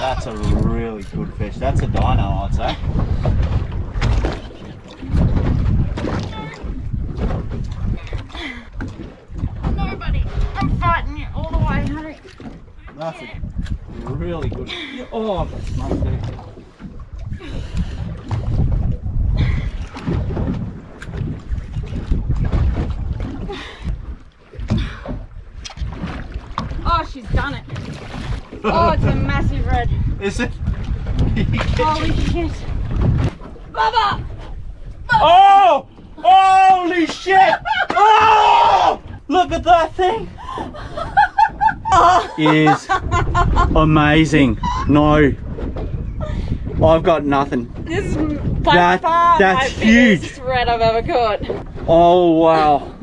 That's a really good fish. That's a dino, I'd say. Nobody. I'm fighting you all the way home. That's a really good. Oh, must do. Oh, she's done it. Oh, it's a massive red. Is it? Holy shit. Bubba! Oh! Holy shit! Oh! Look at that thing! Is amazing. No, I've got nothing. This is by far that's my huge. biggest red I've ever caught. Oh wow.